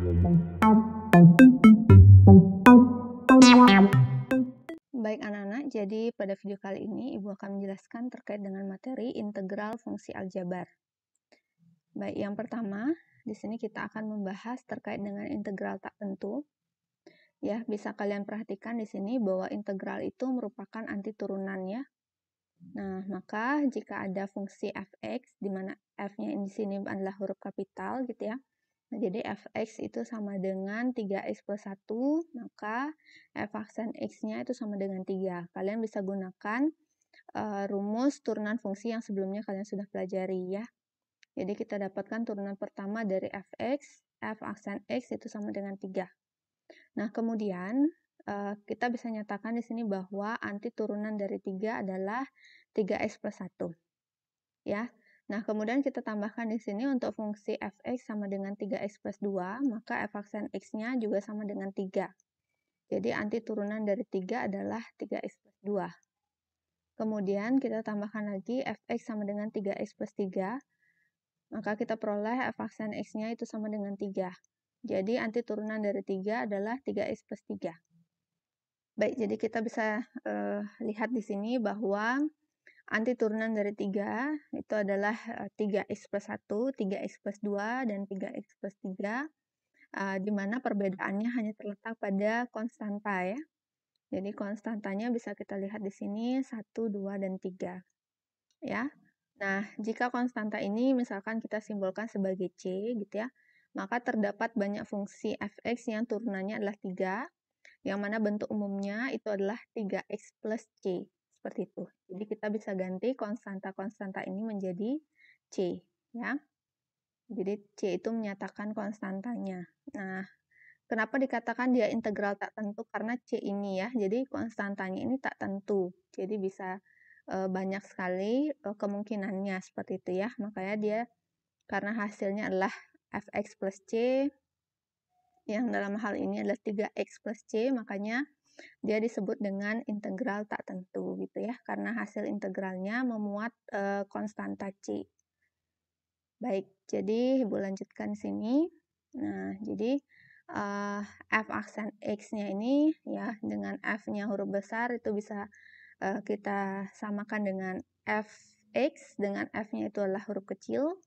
Baik anak-anak, jadi pada video kali ini Ibu akan menjelaskan terkait dengan materi integral fungsi aljabar. Baik, yang pertama, di sini kita akan membahas terkait dengan integral tak tentu. Ya, bisa kalian perhatikan di sini bahwa integral itu merupakan anti turunannya. Nah, maka jika ada fungsi fx, di mana f-nya di sini adalah huruf kapital gitu ya. Nah, jadi fx itu sama dengan 3x plus 1, maka f aksen x-nya itu sama dengan 3. Kalian bisa gunakan rumus turunan fungsi yang sebelumnya kalian sudah pelajari ya. Jadi kita dapatkan turunan pertama dari fx, f aksen x itu sama dengan 3. Nah, kemudian kita bisa nyatakan di sini bahwa anti turunan dari 3 adalah 3x plus 1. Ya. Nah, kemudian kita tambahkan di sini untuk fungsi fx sama dengan 3x plus 2, maka f aksen x-nya juga sama dengan 3. Jadi anti turunan dari 3 adalah 3x plus 2. Kemudian kita tambahkan lagi fx sama dengan 3x plus 3, maka kita peroleh f aksen x-nya itu sama dengan 3. Jadi anti turunan dari 3 adalah 3x plus 3. Baik, jadi kita bisa lihat di sini bahwa anti turunan dari 3 itu adalah 3x plus 1, 3x plus 2, dan 3x plus 3, di mana perbedaannya hanya terletak pada konstanta ya. Jadi konstantanya bisa kita lihat di sini 1, 2, dan 3. Ya. Nah, jika konstanta ini misalkan kita simbolkan sebagai C gitu ya, maka terdapat banyak fungsi fx yang turunannya adalah 3, yang mana bentuk umumnya itu adalah 3x plus C. Seperti itu. Jadi kita bisa ganti konstanta-konstanta ini menjadi C. Ya. Jadi C itu menyatakan konstantanya. Nah, kenapa dikatakan dia integral tak tentu? Karena C ini ya, jadi konstantanya ini tak tentu. Jadi bisa banyak sekali kemungkinannya seperti itu ya. Makanya dia karena hasilnya adalah fx plus C, yang dalam hal ini adalah 3x plus C, makanya dia disebut dengan integral tak tentu gitu ya, karena hasil integralnya memuat konstanta C. Baik, jadi Ibu lanjutkan sini. Nah, jadi f aksen x-nya ini ya dengan f-nya huruf besar itu bisa kita samakan dengan fx, dengan f-nya itu adalah huruf kecil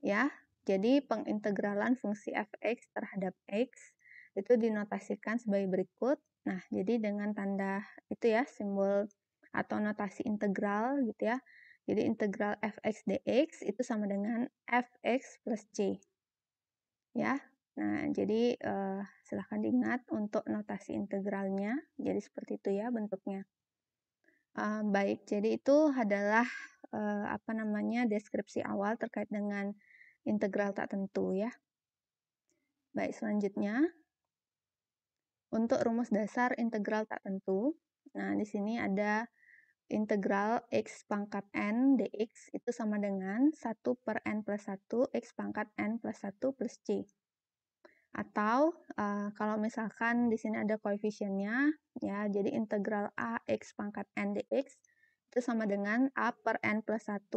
ya. Jadi pengintegralan fungsi fx terhadap x itu dinotasikan sebagai berikut. Nah, jadi dengan tanda itu ya, simbol atau notasi integral gitu ya. Jadi integral fx dx itu sama dengan fx plus c. Ya. Nah, jadi silahkan diingat untuk notasi integralnya. Jadi seperti itu ya bentuknya. Baik, jadi itu adalah deskripsi awal terkait dengan integral tak tentu ya. Baik, selanjutnya untuk rumus dasar integral tak tentu. Nah, di sini ada integral x pangkat n dx itu sama dengan 1 per n plus 1 x pangkat n plus 1 plus c. Atau kalau misalkan di sini ada koefisiennya ya, jadi integral a x pangkat n dx itu sama dengan a per n plus 1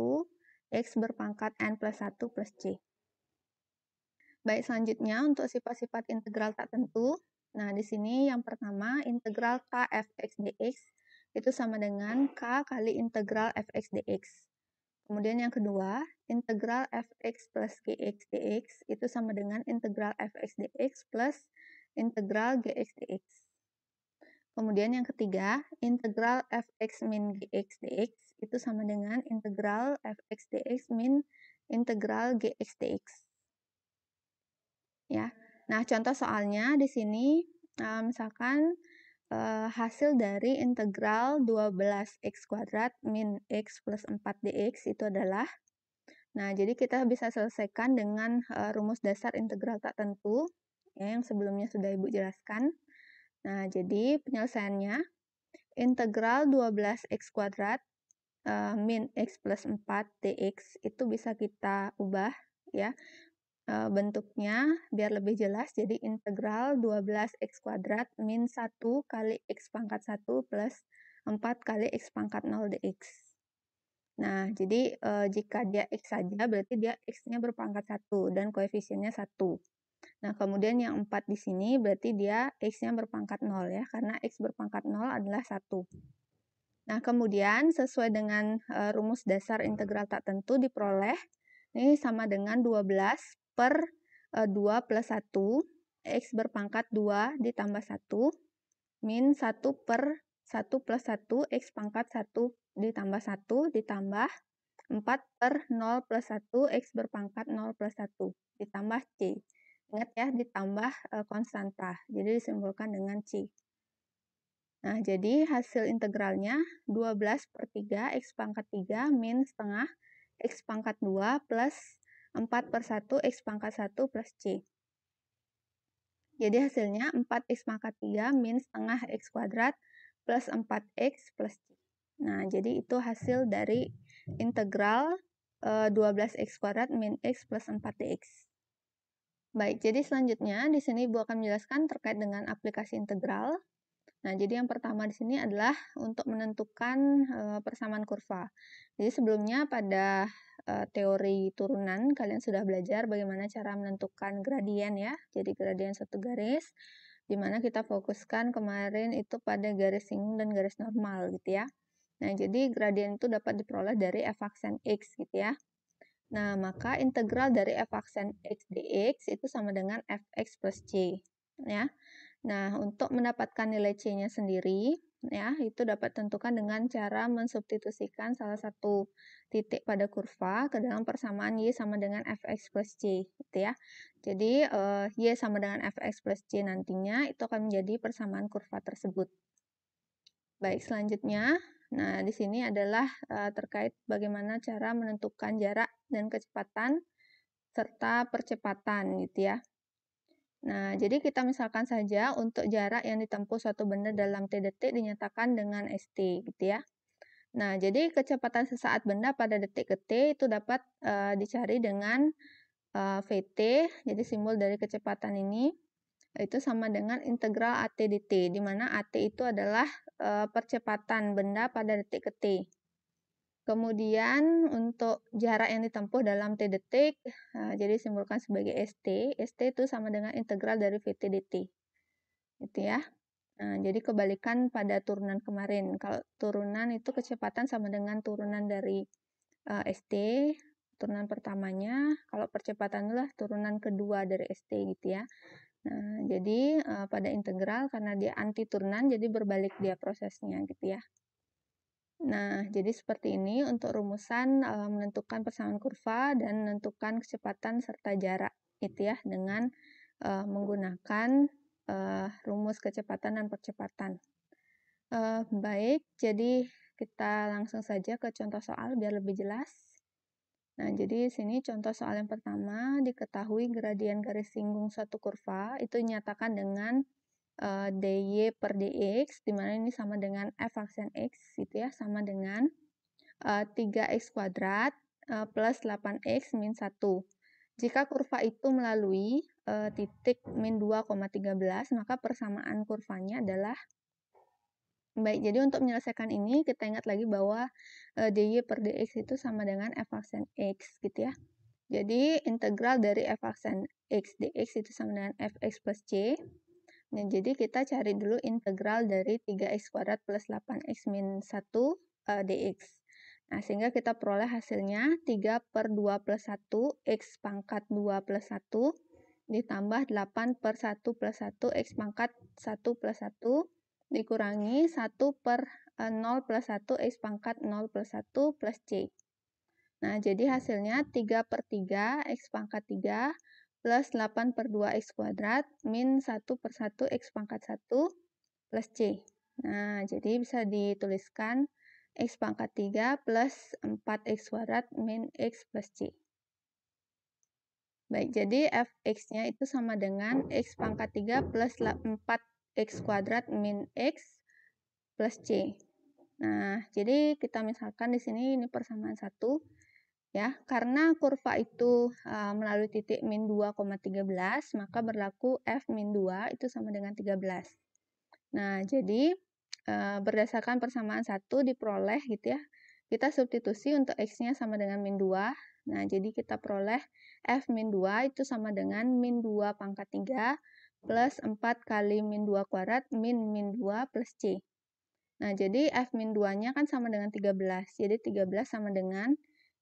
x berpangkat n plus 1 plus c. Baik, selanjutnya untuk sifat-sifat integral tak tentu. Nah, di sini yang pertama integral k fx dx itu sama dengan k kali integral fx dx. Kemudian yang kedua, integral fx plus gx dx itu sama dengan integral fx dx plus integral gx dx. Kemudian yang ketiga, integral fx min gx dx itu sama dengan integral fx dx min integral gx dx. Ya. Nah, contoh soalnya di sini misalkan hasil dari integral 12x kuadrat min x plus 4 dx itu adalah, nah jadi kita bisa selesaikan dengan rumus dasar integral tak tentu ya, yang sebelumnya sudah Ibu jelaskan. Nah, jadi penyelesaiannya integral 12x kuadrat min x plus 4 dx itu bisa kita ubah ya bentuknya biar lebih jelas. Jadi integral 12x kuadrat min 1 kali x pangkat 1 plus 4 kali x pangkat 0 dx. Nah, jadi jika dia x saja berarti dia x-nya berpangkat 1 dan koefisiennya 1. Nah, kemudian yang 4 di sini berarti dia X-nya berpangkat 0 ya, karena X berpangkat 0 adalah 1. Nah, kemudian sesuai dengan rumus dasar integral tak tentu diperoleh, ini sama dengan 12 per 2 plus 1, X berpangkat 2 ditambah 1, min 1 per 1 plus 1, X pangkat 1 ditambah 1, ditambah 4 per 0 plus 1, X berpangkat 0 plus 1, ditambah C. Ingat ya, ditambah konstanta, jadi disimbolkan dengan C. Nah, jadi hasil integralnya 12 per 3, X pangkat 3, min setengah, X pangkat 2, plus 4 per 1, X pangkat 1, plus C. Jadi hasilnya 4X pangkat 3, min setengah X kuadrat, plus 4X, plus C. Nah, jadi itu hasil dari integral 12X kuadrat min X plus 4DX. Baik, jadi selanjutnya di sini Ibu akan menjelaskan terkait dengan aplikasi integral. Nah, jadi yang pertama di sini adalah untuk menentukan persamaan kurva. Jadi sebelumnya pada teori turunan kalian sudah belajar bagaimana cara menentukan gradien ya. Jadi gradien satu garis, di mana kita fokuskan kemarin itu pada garis singgung dan garis normal gitu ya. Nah, jadi gradien itu dapat diperoleh dari f aksen x gitu ya. Nah, maka integral dari f aksen x dx itu sama dengan fx plus c ya. Nah, untuk mendapatkan nilai C-nya sendiri, ya, itu dapat tentukan dengan cara mensubstitusikan salah satu titik pada kurva ke dalam persamaan Y sama dengan Fx plus C, gitu ya. Jadi, Y sama dengan Fx plus C nantinya itu akan menjadi persamaan kurva tersebut. Baik, selanjutnya, nah di sini adalah terkait bagaimana cara menentukan jarak dan kecepatan serta percepatan, gitu ya. Nah, jadi kita misalkan saja untuk jarak yang ditempuh suatu benda dalam T detik dinyatakan dengan ST, gitu ya. Nah, jadi kecepatan sesaat benda pada detik ke T itu dapat dicari dengan VT, jadi simbol dari kecepatan ini, itu sama dengan integral AT dt, di mana AT itu adalah percepatan benda pada detik ke T. Kemudian untuk jarak yang ditempuh dalam T detik, jadi simbolkan sebagai ST. ST itu sama dengan integral dari VT dt. Gitu ya. Nah, jadi kebalikan pada turunan kemarin. Kalau turunan itu kecepatan sama dengan turunan dari ST, turunan pertamanya. Kalau percepatan adalah turunan kedua dari ST gitu ya. Nah, jadi pada integral karena dia anti turunan, jadi berbalik dia prosesnya gitu ya. Nah, jadi seperti ini untuk rumusan menentukan persamaan kurva dan menentukan kecepatan serta jarak gitu ya dengan menggunakan rumus kecepatan dan percepatan. Baik, jadi kita langsung saja ke contoh soal biar lebih jelas. Nah, jadi sini contoh soal yang pertama, diketahui gradien garis singgung suatu kurva itu dinyatakan dengan dy per dx, di mana ini sama dengan f aksen x, gitu ya, sama dengan 3x kuadrat plus 8x min 1. Jika kurva itu melalui titik min 2,13, maka persamaan kurvanya adalah baik. Jadi untuk menyelesaikan ini, kita ingat lagi bahwa dy per dx itu sama dengan f aksen x, gitu ya. Jadi integral dari f aksen x dx itu sama dengan fx plus c. Nah, jadi kita cari dulu integral dari 3x kuadrat plus 8x min 1 dx. Nah, sehingga kita peroleh hasilnya 3 per 2 plus 1, x pangkat 2 plus 1, ditambah 8 per 1 plus 1, x pangkat 1 plus 1, dikurangi 1 per 0 plus 1, x pangkat 0 plus 1, plus c. Nah, jadi hasilnya 3 per 3, x pangkat 3, plus 8 per 2x kuadrat, min 1 per 1 x pangkat 1, plus c. Nah, jadi bisa dituliskan x pangkat 3 plus 4x kuadrat min x plus c. Baik, jadi fx-nya itu sama dengan x pangkat 3 plus 4x kuadrat min x plus c. Nah, jadi kita misalkan di sini ini persamaan 1. Ya, karena kurva itu melalui titik min 2,13, maka berlaku f min 2 itu sama dengan 13. Nah, jadi berdasarkan persamaan 1 diperoleh gitu ya. Kita substitusi untuk x-nya sama dengan min 2. Nah, jadi kita peroleh F min 2 itu sama dengan min 2 pangkat 3 plus 4 kali min 2 kuadrat min 2 plus C. Nah, jadi F min 2-nya kan sama dengan 13. Jadi 13 sama dengan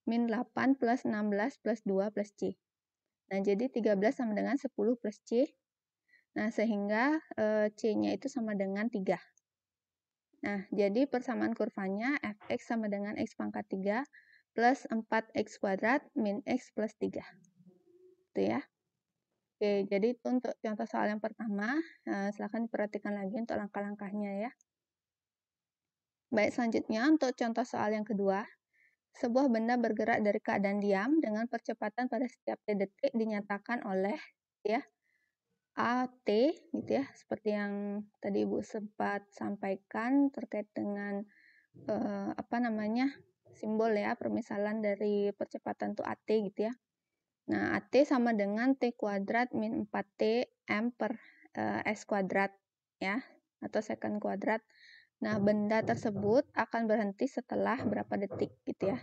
min 8 plus 16 plus 2 plus C. Nah, jadi 13 sama dengan 10 plus C. Nah, sehingga C-nya itu sama dengan 3. Nah, jadi persamaan kurvanya fx sama dengan x pangkat 3 plus 4x kuadrat min x plus 3. Itu ya. Oke, jadi itu untuk contoh soal yang pertama. Silahkan diperhatikan lagi untuk langkah-langkahnya ya. Baik, selanjutnya untuk contoh soal yang kedua. Sebuah benda bergerak dari keadaan diam dengan percepatan pada setiap t detik dinyatakan oleh ya AT gitu ya, seperti yang tadi Ibu sempat sampaikan terkait dengan simbol ya, permisalan dari percepatan itu AT gitu ya. Nah, AT sama dengan T kuadrat min 4T M per S kuadrat ya, atau second kuadrat. Nah, benda tersebut akan berhenti setelah berapa detik gitu ya.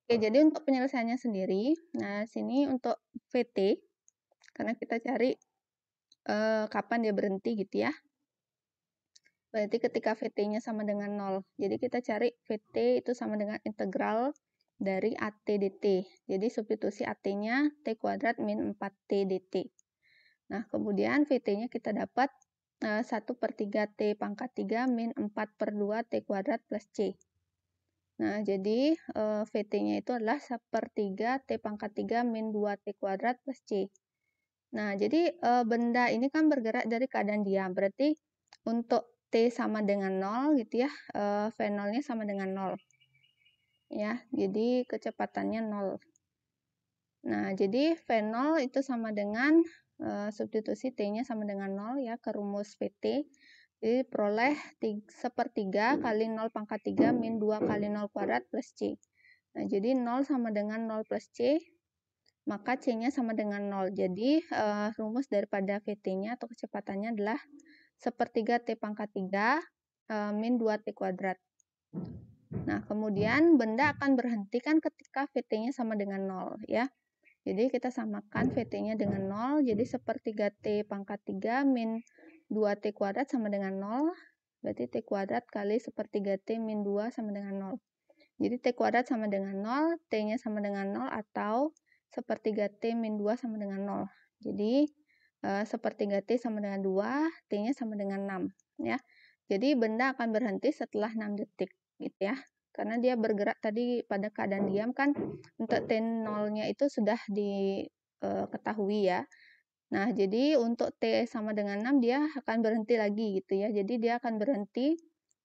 Oke, jadi untuk penyelesaiannya sendiri, nah sini untuk VT, karena kita cari kapan dia berhenti gitu ya. Berarti ketika VT-nya sama dengan 0. Jadi kita cari VT itu sama dengan integral dari AT dt. Jadi substitusi AT-nya T kuadrat min 4T dt. Nah, kemudian VT-nya kita dapat 1 per 3 T pangkat 3 min 4 per 2 T kuadrat plus C. Nah, jadi VT-nya itu adalah 1 per 3 T pangkat 3 min 2 T kuadrat plus C. Nah, jadi benda ini kan bergerak dari keadaan diam. Berarti untuk T sama dengan 0 gitu ya, V0-nya sama dengan 0. Ya, jadi kecepatannya 0. Nah, jadi V0 itu sama dengan substitusi T-nya sama dengan 0 ya ke rumus VT. Jadi peroleh 1/3 kali 0 pangkat 3 min 2 kali 0 kuadrat plus C. Nah, jadi 0 sama dengan 0 plus C, maka C-nya sama dengan 0. Jadi rumus daripada VT-nya atau kecepatannya adalah 1/3 T pangkat 3 min 2T kuadrat. Nah, kemudian benda akan berhenti kan ketika VT-nya sama dengan 0 ya. Jadi kita samakan VT-nya dengan 0, jadi 1/3 T pangkat 3 min 2T kuadrat sama dengan 0. Berarti T kuadrat kali 1/3 T min 2 sama dengan 0. Jadi T kuadrat sama dengan 0, T-nya sama dengan 0, atau 1/3 T min 2 sama dengan 0. Jadi 1/3 T sama dengan 2, T-nya sama dengan 6. Ya. Jadi benda akan berhenti setelah 6 detik. Gitu ya. Karena dia bergerak tadi pada keadaan diam kan, untuk T0-nya itu sudah diketahui ya. Nah, jadi untuk T sama dengan 6 dia akan berhenti lagi gitu ya. Jadi dia akan berhenti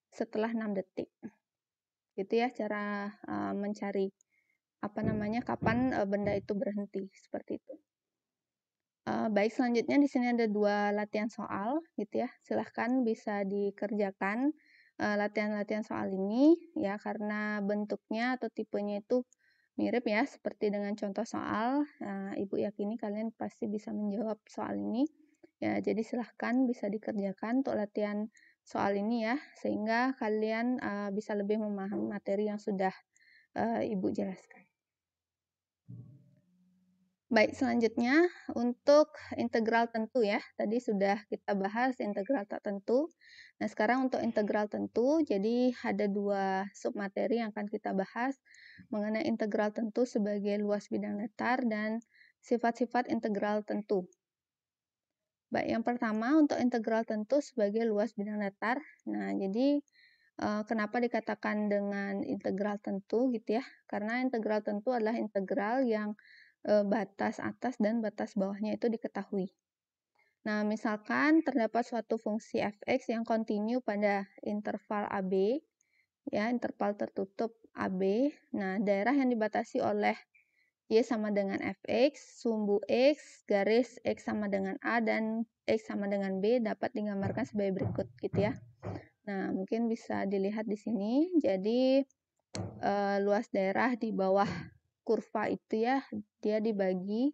setelah 6 detik. Gitu ya cara mencari kapan benda itu berhenti seperti itu. Baik, selanjutnya di sini ada 2 latihan soal gitu ya. Silahkan bisa dikerjakan latihan-latihan soal ini ya, karena bentuknya atau tipenya itu mirip ya seperti dengan contoh soal. Ibu yakini kalian pasti bisa menjawab soal ini. Ya, jadi silahkan bisa dikerjakan untuk latihan soal ini ya, sehingga kalian bisa lebih memahami materi yang sudah Ibu jelaskan. Baik, selanjutnya untuk integral tentu ya. Tadi sudah kita bahas integral tak tentu. Nah, sekarang untuk integral tentu, jadi ada 2 submateri yang akan kita bahas mengenai integral tentu sebagai luas bidang datar dan sifat-sifat integral tentu. Baik, yang pertama untuk integral tentu sebagai luas bidang datar. Nah, jadi kenapa dikatakan dengan integral tentu gitu ya? Karena integral tentu adalah integral yang batas atas dan batas bawahnya itu diketahui. Nah, misalkan terdapat suatu fungsi fx yang kontinu pada interval AB, ya, interval tertutup AB. Nah, daerah yang dibatasi oleh Y sama dengan fx, sumbu x, garis x sama dengan A, dan x sama dengan B dapat digambarkan sebagai berikut gitu ya. Nah, mungkin bisa dilihat di sini. Jadi, luas daerah di bawah kurva itu ya, dia dibagi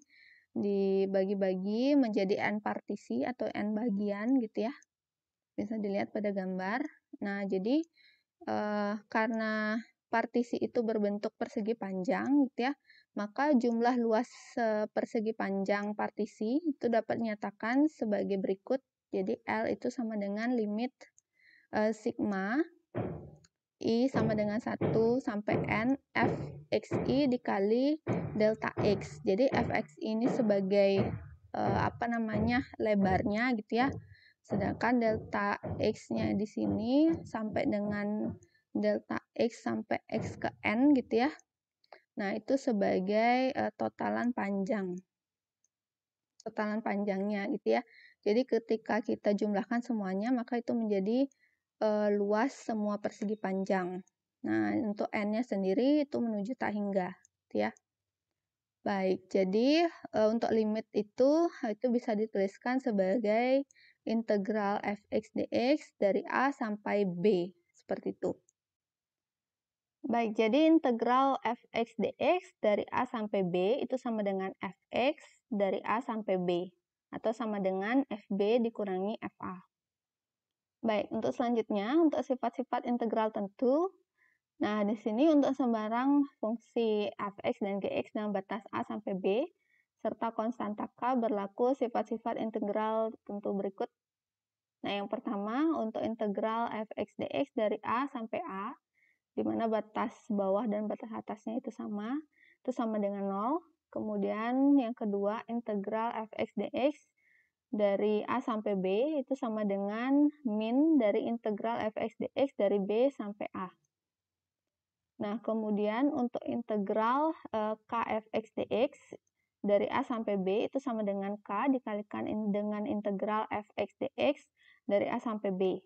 menjadi n partisi atau n bagian gitu ya. Bisa dilihat pada gambar. Nah, jadi karena partisi itu berbentuk persegi panjang gitu ya, maka jumlah luas persegi panjang partisi itu dapat dinyatakan sebagai berikut. Jadi L itu sama dengan limit sigma I sama dengan 1 sampai N Fxi dikali delta X. Jadi Fxi ini sebagai lebarnya gitu ya. Sedangkan delta X-nya di sini sampai dengan delta X sampai X ke N gitu ya. Nah, itu sebagai totalan panjangnya gitu ya. Jadi ketika kita jumlahkan semuanya, maka itu menjadi luas semua persegi panjang. Nah, untuk N-nya sendiri itu menuju tak hingga, gitu ya. Baik, jadi untuk limit itu bisa dituliskan sebagai integral fx dx dari A sampai B, seperti itu. Baik, jadi integral fx dx dari A sampai B itu sama dengan fx dari A sampai B, atau sama dengan fb dikurangi fa. Baik, untuk selanjutnya, untuk sifat-sifat integral tentu. Nah, di sini untuk sembarang fungsi fx dan gx dalam batas A sampai B, serta konstanta k berlaku sifat-sifat integral tentu berikut. Nah, yang pertama, untuk integral fx dx dari A sampai A, di mana batas bawah dan batas atasnya itu sama dengan 0. Kemudian yang kedua, integral fx dx dari A sampai B itu sama dengan min dari integral fx dx dari B sampai A. Nah, kemudian untuk integral kfx dx dari A sampai B itu sama dengan k dikalikan dengan integral fx dx dari A sampai B.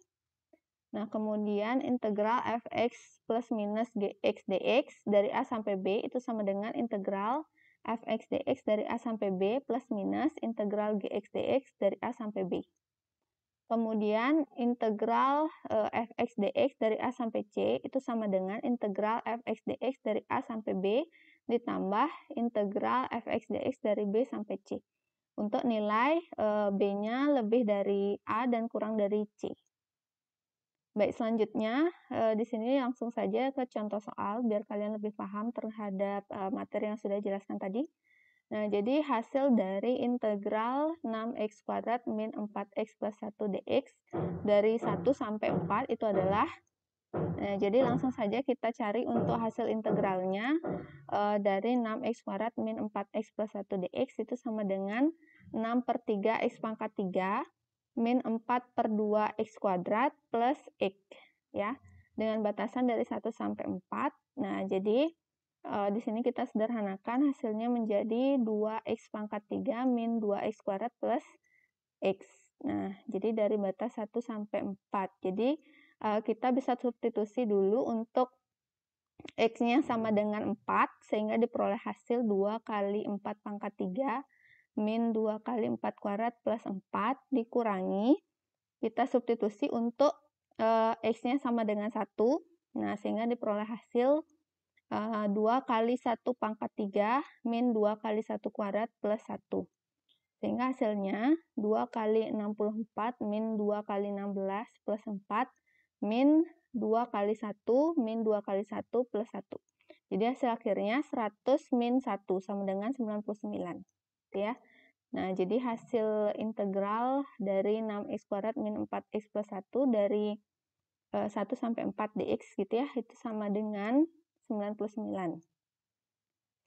Nah, kemudian integral fx plus minus gx dx dari A sampai B itu sama dengan integral fx dx dari A sampai B plus minus integral gx dx dari A sampai B. Kemudian integral fx dx dari A sampai C itu sama dengan integral fx dx dari A sampai B ditambah integral fx dx dari B sampai C. Untuk nilai B-nya lebih dari A dan kurang dari C. Baik, selanjutnya di sini langsung saja ke contoh soal biar kalian lebih paham terhadap materi yang sudah dijelaskan tadi. Nah, jadi hasil dari integral 6x kuadrat min 4x plus 1 dx dari 1 sampai 4 itu adalah, jadi langsung saja kita cari untuk hasil integralnya dari 6x kuadrat min 4x plus 1 dx itu sama dengan 6/3x pangkat 3 min 4/2x kuadrat plus x, ya, dengan batasan dari 1 sampai 4. Nah, jadi di sini kita sederhanakan hasilnya menjadi 2x pangkat 3 min 2x kuadrat plus x. Nah, jadi dari batas 1 sampai 4. Jadi kita bisa substitusi dulu untuk x-nya sama dengan 4, sehingga diperoleh hasil 2 kali 4 pangkat 3 min 2 kali 4 kuadrat plus 4 dikurangi. Kita substitusi untuk x-nya sama dengan 1. Nah, sehingga diperoleh hasil 2 kali 1 pangkat 3 min 2 kali 1 kuadrat plus 1. Sehingga hasilnya 2 kali 64 min 2 kali 16 plus 4 min 2 kali 1 min 2 kali 1 plus 1. Jadi hasil akhirnya 100 min 1 sama dengan 99. Ya. Nah, jadi hasil integral dari 6x kuadrat min 4x plus 1 dari 1 sampai 4 dx gitu ya, itu sama dengan 99.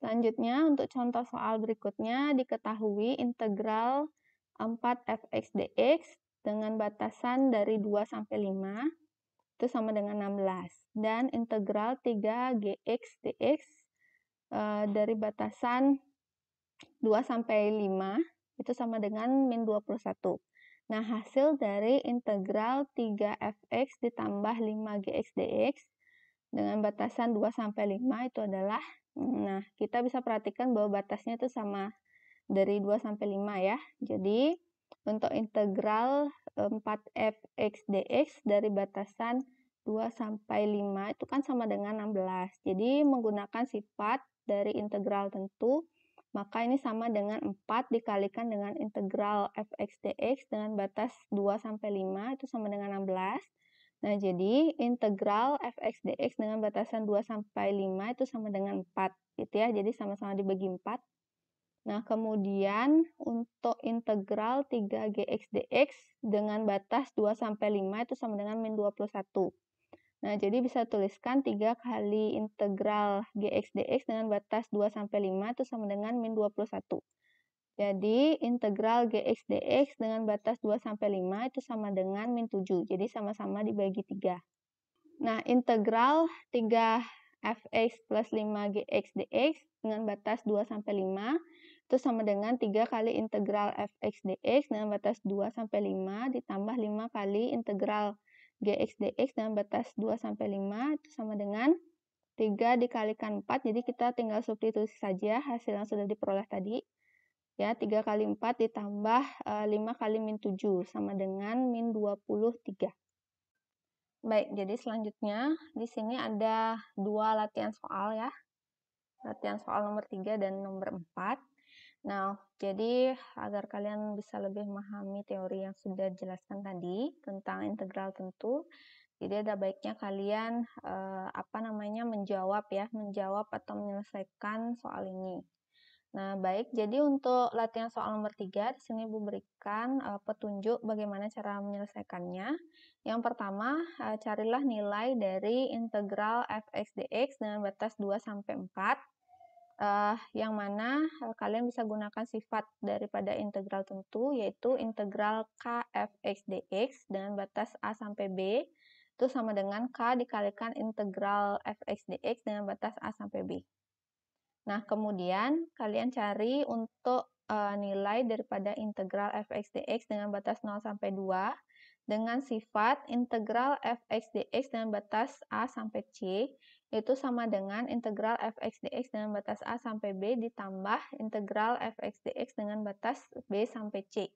Selanjutnya, untuk contoh soal berikutnya, diketahui integral 4fx dx dengan batasan dari 2 sampai 5, itu sama dengan 16. Dan integral 3gx dx dari batasan 2 sampai 5, itu sama dengan min 21. Nah, hasil dari integral 3fx ditambah 5gx dx dengan batasan 2 sampai 5 itu adalah, nah, kita bisa perhatikan bahwa batasnya itu sama dari 2 sampai 5 ya. Jadi, untuk integral 4fx dx dari batasan 2 sampai 5 itu kan sama dengan 16. Jadi, menggunakan sifat dari integral tentu, maka ini sama dengan 4 dikalikan dengan integral fx dx dengan batas 2 sampai 5 itu sama dengan 16. Nah, jadi integral fx dx dengan batasan 2 sampai 5 itu sama dengan 4, gitu ya. Jadi sama-sama dibagi 4. Nah, kemudian untuk integral 3gx dx dengan batas 2 sampai 5 itu sama dengan min 21. Nah, jadi bisa tuliskan 3 kali integral gx dx dengan batas 2 sampai 5 itu sama dengan min 21. Jadi integral gx dx dengan batas 2 sampai 5 itu sama dengan min 7. Jadi sama-sama dibagi 3. Nah, integral 3fx plus 5gx dx dengan batas 2 sampai 5 itu sama dengan 3 kali integral fx dx dengan batas 2 sampai 5 ditambah 5 kali integral gx dx dengan batas 2 sampai 5 itu sama dengan 3 dikalikan 4. Jadi kita tinggal substitusi saja hasil yang sudah diperoleh tadi. Ya, 3 kali 4 ditambah 5 kali min 7 sama dengan min 23. Baik, jadi selanjutnya di sini ada 2 latihan soal ya. Latihan soal nomor 3 dan nomor 4. Nah, jadi agar kalian bisa lebih memahami teori yang sudah dijelaskan tadi tentang integral tentu, jadi ada baiknya kalian menjawab atau menyelesaikan soal ini. Nah, baik, jadi untuk latihan soal nomor 3, di sini Ibu berikan petunjuk bagaimana cara menyelesaikannya. Yang pertama, carilah nilai dari integral fx dx dengan batas 2 sampai 4. Yang mana kalian bisa gunakan sifat daripada integral tentu, yaitu integral k fx dx dengan batas a sampai b itu sama dengan k dikalikan integral fx dx dengan batas a sampai b. Nah, kemudian kalian cari untuk nilai daripada integral fx dx dengan batas 0 sampai 2 dengan sifat integral fx dx dengan batas a sampai c itu sama dengan integral fx dx dengan batas a sampai b ditambah integral fx dx dengan batas b sampai c.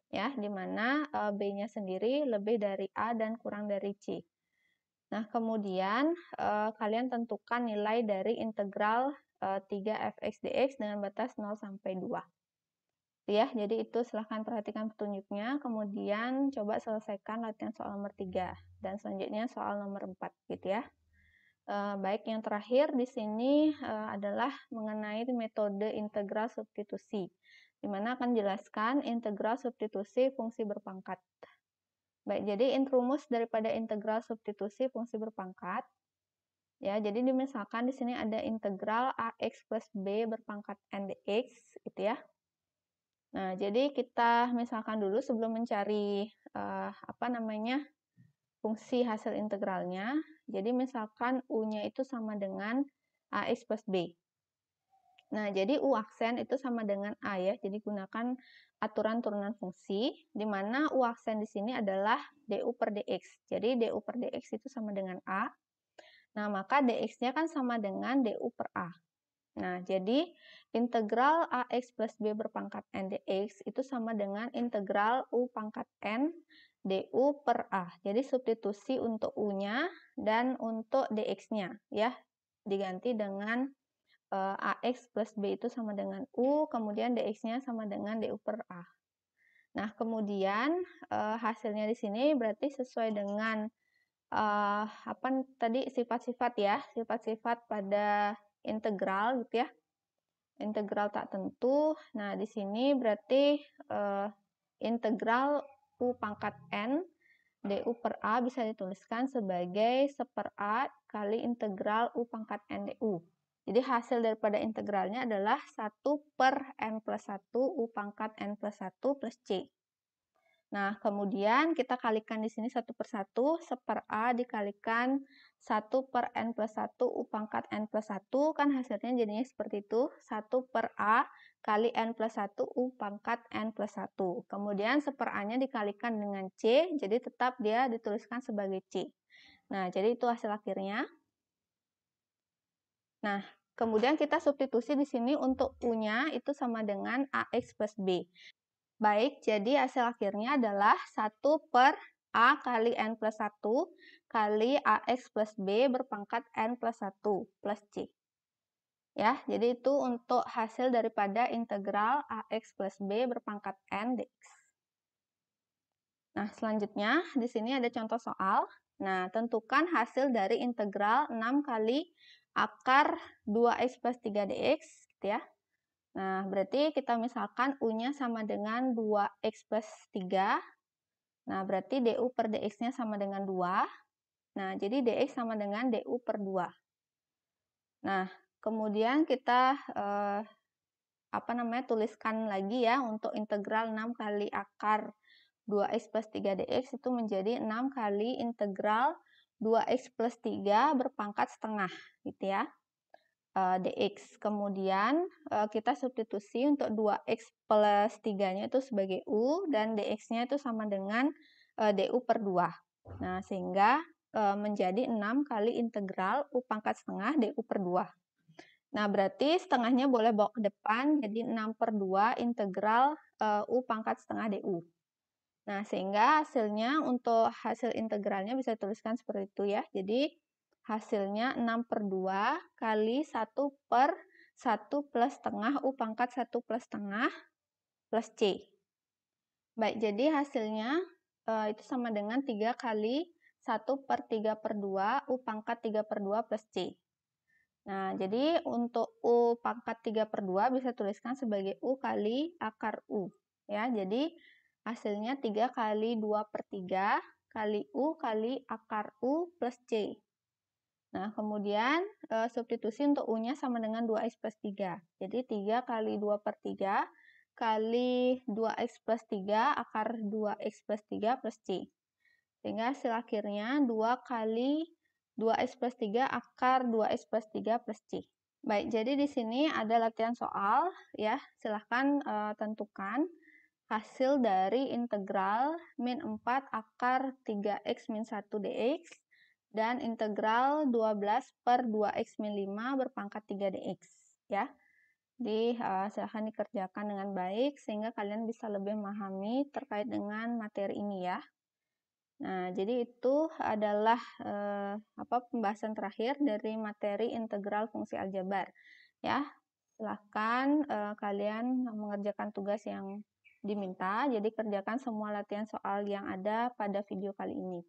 Ya, di mana b-nya sendiri lebih dari a dan kurang dari c. Nah, kemudian kalian tentukan nilai dari integral 3fx dx dengan batas 0 sampai 2. Ya, jadi itu silahkan perhatikan petunjuknya, kemudian coba selesaikan latihan soal nomor 3 dan selanjutnya soal nomor 4 gitu ya. Baik, yang terakhir di sini adalah mengenai metode integral substitusi, di mana akan jelaskan integral substitusi fungsi berpangkat. Baik, jadi rumus daripada integral substitusi fungsi berpangkat. Ya, jadi misalkan di sini ada integral ax plus b berpangkat n dx, gitu ya. Nah, jadi kita misalkan dulu sebelum mencari fungsi hasil integralnya. Jadi misalkan u-nya itu sama dengan ax plus b. Nah, jadi u aksen itu sama dengan a ya. Jadi gunakan aturan turunan fungsi, di mana u aksen di sini adalah du per dx. Jadi du per dx itu sama dengan a. Nah, maka dx-nya kan sama dengan du per a. Nah, jadi integral ax plus b berpangkat n dx itu sama dengan integral u pangkat n du per a. Jadi substitusi untuk u-nya dan untuk dx-nya ya. Diganti dengan ax plus b itu sama dengan u, kemudian dx-nya sama dengan du per a. Nah, kemudian hasilnya di sini berarti sesuai dengan sifat-sifat ya, sifat-sifat pada integral gitu ya. Integral tak tentu. Nah, di sini berarti integral u pangkat n du per a bisa dituliskan sebagai 1/a kali integral u pangkat n du. Jadi hasil daripada integralnya adalah 1 per n plus 1 u pangkat n plus 1 plus c. Nah, kemudian kita kalikan di sini 1 per 1, 1/a dikalikan 1 per n plus 1 u pangkat n plus 1, kan hasilnya jadinya seperti itu, 1 per a kali n plus 1 u pangkat n plus 1. Kemudian 1/a-nya dikalikan dengan c, jadi tetap dia dituliskan sebagai c. Nah, jadi itu hasil akhirnya. Nah, kemudian kita substitusi di sini untuk u-nya itu sama dengan ax plus b. Baik, jadi hasil akhirnya adalah 1 per a kali n plus 1 kali ax plus b berpangkat n plus 1 plus c. Ya, jadi itu untuk hasil daripada integral ax plus b berpangkat n dx. Nah, selanjutnya di sini ada contoh soal. Nah, tentukan hasil dari integral 6 kali akar 2x plus 3 dx, gitu ya. Nah, berarti kita misalkan U-nya sama dengan 2x plus 3. Nah, berarti du per dx-nya sama dengan 2. Nah, jadi dx sama dengan du per 2. Nah, kemudian kita tuliskan lagi ya untuk integral 6 kali akar 2x plus 3 dx itu menjadi 6 kali integral 2x plus 3 berpangkat setengah, gitu ya, dx. Kemudian kita substitusi untuk 2x plus 3-nya itu sebagai u, dan dx-nya itu sama dengan du per 2. Nah, sehingga menjadi 6 kali integral u pangkat setengah du per 2. Nah, berarti setengahnya boleh bawa ke depan, jadi 6 per 2 integral u pangkat setengah du. Nah, sehingga hasilnya untuk hasil integralnya bisa dituliskan seperti itu ya. Jadi, hasilnya 6 per 2 kali 1 per 1 plus setengah u pangkat 1 plus setengah plus c. Baik, jadi hasilnya itu sama dengan 3 kali 1 per 3 per 2 u pangkat 3 per 2 plus c. Nah, jadi untuk U pangkat 3 per 2 bisa tuliskan sebagai U kali akar U. Ya, jadi hasilnya 3 kali 2 per 3 kali U kali akar U plus C. Nah, kemudian substitusi untuk U-nya sama dengan 2x plus 3. Jadi 3 kali 2 per 3 kali 2x plus 3 akar 2x plus 3 plus C. Sehingga hasil akhirnya 2 kali 2x plus 3 akar 2x plus 3 plus C. Baik, jadi di sini ada latihan soal ya. Silahkan tentukan hasil dari integral min 4 akar 3x min 1 dx dan integral 12 per 2x min 5 berpangkat 3 dx ya. Jadi silahkan dikerjakan dengan baik sehingga kalian bisa lebih memahami terkait dengan materi ini ya. Nah, jadi itu adalah pembahasan terakhir dari materi integral fungsi aljabar. Ya, silahkan kalian mengerjakan tugas yang diminta. Jadi kerjakan semua latihan soal yang ada pada video kali ini.